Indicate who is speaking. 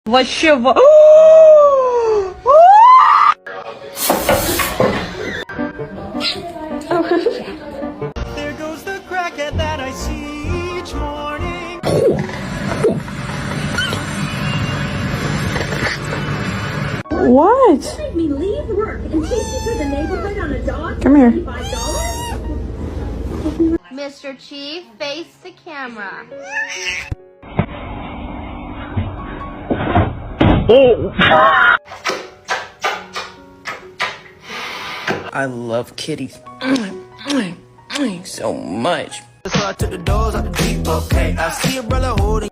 Speaker 1: Вообще
Speaker 2: There goes the crackhead that I see each morning.
Speaker 1: What?
Speaker 3: Made me leave work and take you through the neighborhood on a dog.
Speaker 1: Come here.
Speaker 3: $35?
Speaker 4: Mr. Chief, face the camera.
Speaker 1: I love kitties so much.
Speaker 2: So I took the doors out the deep, okay. I see a brother holding.